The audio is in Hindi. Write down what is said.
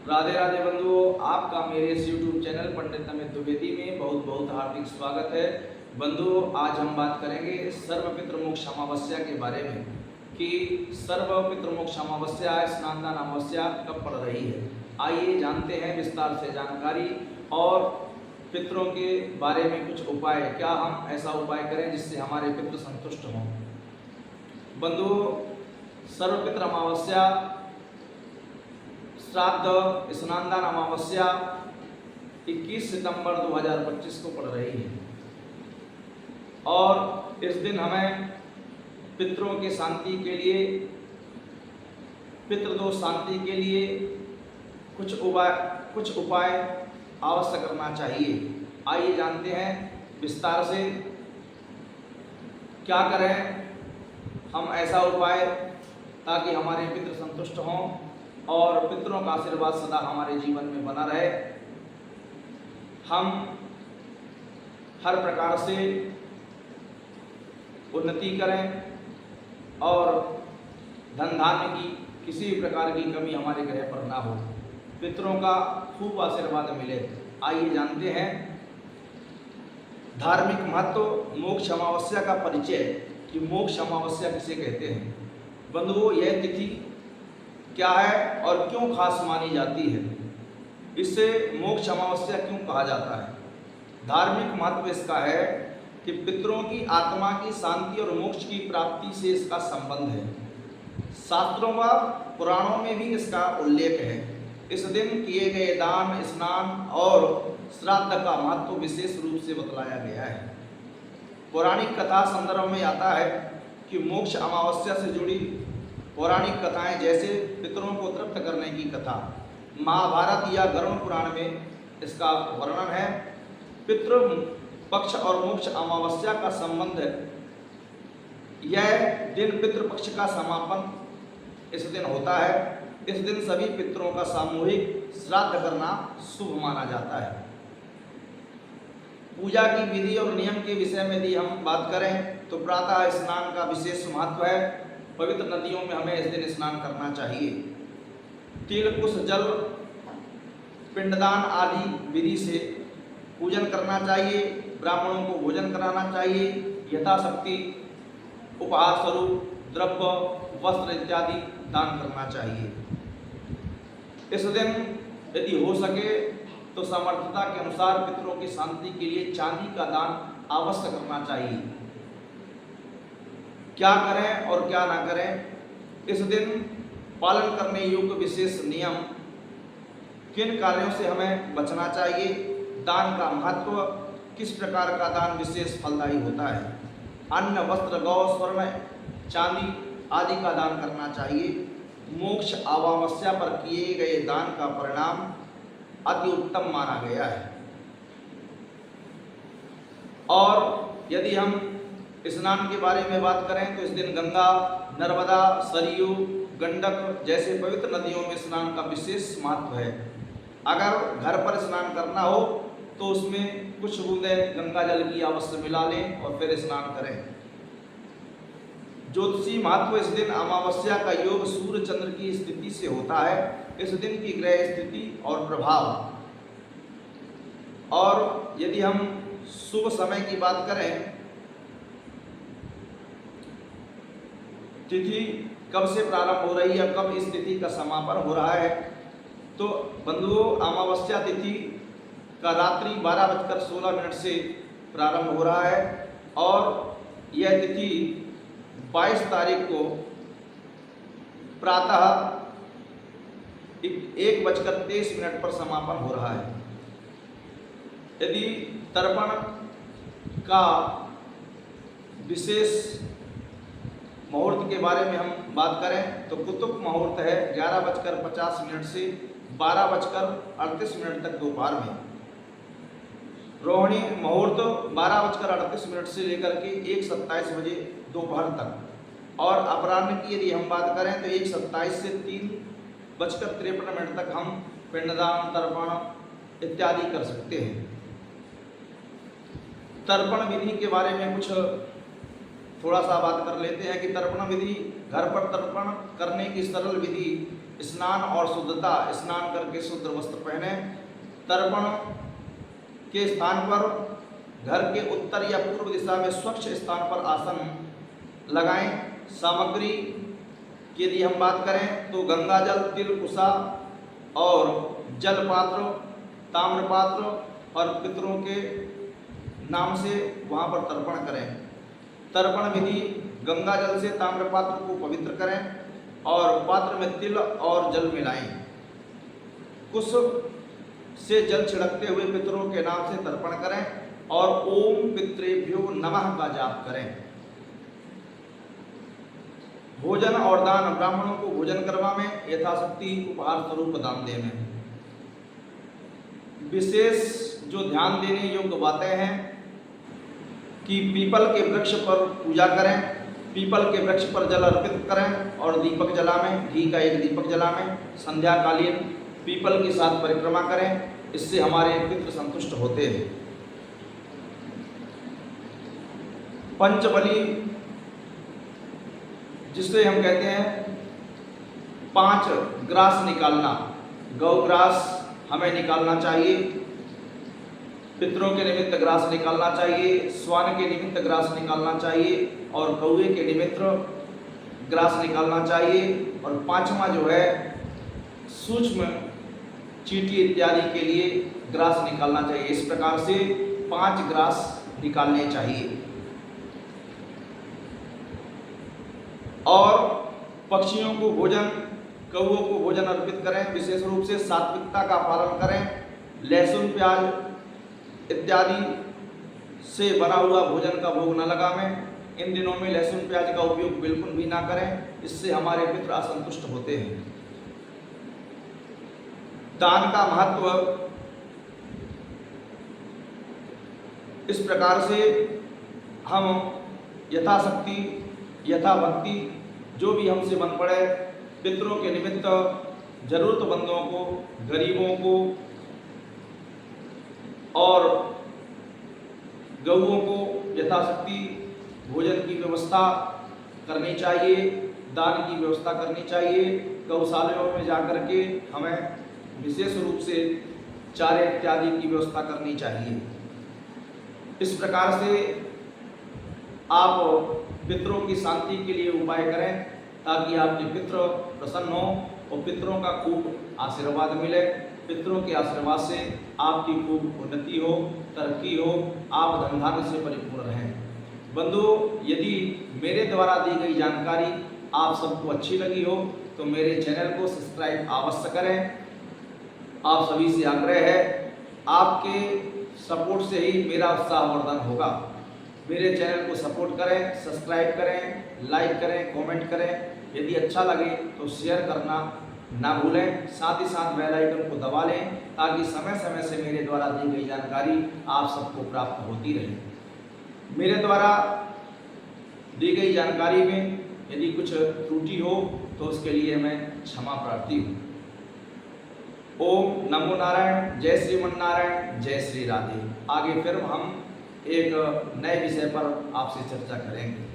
राधे राधे बंधुओं, आपका मेरे इस YouTube चैनल पंडित अमित द्विवेदी में बहुत बहुत हार्दिक स्वागत है। बंधुओं, आज हम बात करेंगे सर्वपितृमोक्ष अमावस्या के बारे में कि सर्वपितृमोक्ष अमावस्या स्नानदान अमावस्या कब पड़ रही है। आइए जानते हैं विस्तार से जानकारी और पितरों के बारे में कुछ उपाय, क्या हम ऐसा उपाय करें जिससे हमारे पितृ संतुष्ट हों। बंधुओं, सर्वपितृ अमावस्या श्राद्ध स्नानदान अमावस्या 21 सितंबर 2025 को पड़ रही है और इस दिन हमें पितरों के शांति के लिए, पितृदोष शांति के लिए कुछ उपाय अवश्य करना चाहिए। आइए जानते हैं विस्तार से क्या करें हम ऐसा उपाय ताकि हमारे पितृ संतुष्ट हों और पितरों का आशीर्वाद सदा हमारे जीवन में बना रहे। हम हर प्रकार से उन्नति करें और धन धान्य की किसी भी प्रकार की कमी हमारे ग्रह पर ना हो, पितरों का खूब आशीर्वाद मिले। आइए जानते हैं धार्मिक महत्व मोक्ष अमावस्या का परिचय कि मोक्ष अमावस्या किसे कहते हैं। बंधुओं, यह तिथि क्या है और क्यों खास मानी जाती है, इससे मोक्ष अमावस्या क्यों कहा जाता है। धार्मिक महत्व इसका है कि पितरों की आत्मा की शांति और मोक्ष की प्राप्ति से इसका संबंध है। शास्त्रों व पुराणों में भी इसका उल्लेख है। इस दिन किए गए दान, स्नान और श्राद्ध का महत्व विशेष रूप से बतलाया गया है। पौराणिक कथा संदर्भ में आता है कि मोक्ष अमावस्या से जुड़ी पौराणिक कथाएं जैसे पितरों को तृप्त करने की कथा महाभारत या गरुड़ पुराण में इसका वर्णन है। पितृ पक्ष और मोक्ष अमावस्या का संबंध है। यह दिन पितृपक्ष का समापन इस दिन होता है। इस दिन सभी पितरों का सामूहिक श्राद्ध करना शुभ माना जाता है। पूजा की विधि और नियम के विषय में यदि हम बात करें तो प्रातः स्नान का विशेष महत्व है। पवित्र नदियों में हमें इस दिन स्नान करना चाहिए। तिल कुश जल पिंडदान आदि विधि से पूजन करना चाहिए। ब्राह्मणों को भोजन कराना चाहिए। यथाशक्ति उपहार स्वरूप द्रव्य, वस्त्र इत्यादि दान करना चाहिए। इस दिन यदि हो सके तो सामर्थ्यता के अनुसार पितरों की शांति के लिए चांदी का दान अवश्य करना चाहिए। क्या करें और क्या ना करें, इस दिन पालन करने योग्य विशेष नियम, किन कार्यों से हमें बचना चाहिए, दान का महत्व, किस प्रकार का दान विशेष फलदायी होता है। अन्न, वस्त्र, गौ, स्वर्ण, चांदी आदि का दान करना चाहिए। मोक्ष अमावस्या पर किए गए दान का परिणाम अति उत्तम माना गया है। और यदि हम स्नान के बारे में बात करें तो इस दिन गंगा, नर्मदा, सरयू, गंडक जैसे पवित्र नदियों में स्नान का विशेष महत्व है। अगर घर पर स्नान करना हो तो उसमें कुछ बूंदें गंगा जल की अवश्य मिला लें और फिर स्नान करें। ज्योतिषी महत्व इस दिन अमावस्या का योग सूर्य चंद्र की स्थिति से होता है। इस दिन की ग्रह स्थिति और प्रभाव, और यदि हम शुभ समय की बात करें, तिथि कब से प्रारंभ हो रही है, कब इस तिथि का समापन हो रहा है, तो बंधुओं अमावस्या तिथि का रात्रि 12:16 से प्रारंभ हो रहा है और यह तिथि 22 तारीख को प्रातः 1:23 पर समापन हो रहा है। यदि तर्पण का विशेष मुहूर्त के बारे में हम बात करें तो कुतुब मुहूर्त है 11:50 से 12:38 तक दोपहर में। रोहिणी मुहूर्त 12:38 से लेकर के 1:27 बजे दोपहर तक, और अपराह्न की यदि हम बात करें तो 1:27 से 3:53 तक हम पिंडदान, तर्पण इत्यादि कर सकते हैं। तर्पण विधि के बारे में कुछ थोड़ा सा बात कर लेते हैं कि तर्पण विधि, घर पर तर्पण करने की सरल विधि स्नान और शुद्धता, स्नान करके शुद्ध वस्त्र पहने। तर्पण के स्थान पर घर के उत्तर या पूर्व दिशा में स्वच्छ स्थान पर आसन लगाएं। सामग्री की यदि हम बात करें तो गंगा जल, तिल, कुशा और जल पात्र, ताम्र पात्र और पितरों के नाम से वहाँ पर तर्पण करें। तर्पण विधि: गंगा जल से ताम्र पात्र को पवित्र करें और पात्र में तिल और जल मिलाएं। कुश से जल छिड़कते हुए पितरों के नाम से तर्पण करें और ओम पितृभ्यो नमः का जाप करें। भोजन और दान: ब्राह्मणों को भोजन करवाएं, यथाशक्ति उपहार स्वरूप दान दें। विशेष जो ध्यान देने योग्य बातें हैं कि पीपल के वृक्ष पर पूजा करें, पीपल के वृक्ष पर जल अर्पित करें और दीपक जलाएं, घी का एक दीपक जलाएं। संध्याकालीन पीपल के साथ परिक्रमा करें, इससे हमारे पितृ संतुष्ट होते हैं। पंचबली, जिसे हम कहते हैं 5 ग्रास निकालना, गौ ग्रास हमें निकालना चाहिए, पितरों के निमित्त ग्रास निकालना चाहिए, स्वान के निमित्त ग्रास निकालना चाहिए और कौवे के निमित्त ग्रास निकालना चाहिए। और 5वां जो है सूक्ष्म चींटी इत्यादि के लिए ग्रास निकालना चाहिए। इस प्रकार से 5 ग्रास निकालने चाहिए। और पक्षियों को भोजन, कौवों को भोजन अर्पित करें। विशेष रूप से सात्विकता का पालन करें। लहसुन, प्याज इत्यादि से बना हुआ भोजन का भोग न लगावें। इन दिनों में लहसुन प्याज का उपयोग बिल्कुल भी ना करें, इससे हमारे पितृ असंतुष्ट होते हैं। दान का महत्व इस प्रकार से हम यथाशक्ति, यथाभक्ति जो भी हमसे बन पड़े पितरों के निमित्त जरूरतमंदों को, गरीबों को और गौओं को यथाशक्ति भोजन की व्यवस्था करनी चाहिए, दान की व्यवस्था करनी चाहिए। गौशालाओं में जाकर के हमें विशेष रूप से चारे इत्यादि की व्यवस्था करनी चाहिए। इस प्रकार से आप पितरों की शांति के लिए उपाय करें ताकि आपके पितृ प्रसन्न हो और पितरों का खूब आशीर्वाद मिले। पितरों के आशीर्वाद से आपकी खूब उन्नति हो, तरक्की हो, आप धन धान्य से परिपूर्ण रहें। बंधु, यदि मेरे द्वारा दी गई जानकारी आप सबको अच्छी लगी हो तो मेरे चैनल को सब्सक्राइब अवश्य करें। आप सभी से आग्रह है, आपके सपोर्ट से ही मेरा उत्साहवर्धन होगा। मेरे चैनल को सपोर्ट करें, सब्सक्राइब करें, लाइक करें, कमेंट करें। यदि अच्छा लगे तो शेयर करना ना भूलें। साथ ही साथ बेल आइकन को दबा लें ताकि समय समय से मेरे द्वारा दी गई जानकारी आप सबको प्राप्त होती रहे। मेरे द्वारा दी गई जानकारी में यदि कुछ त्रुटि हो तो उसके लिए मैं क्षमा प्रार्थी हूँ। ओम नमो नारायण। जय श्रीमन नारायण। जय श्री राधे। आगे फिर हम एक नए विषय पर आपसे चर्चा करेंगे।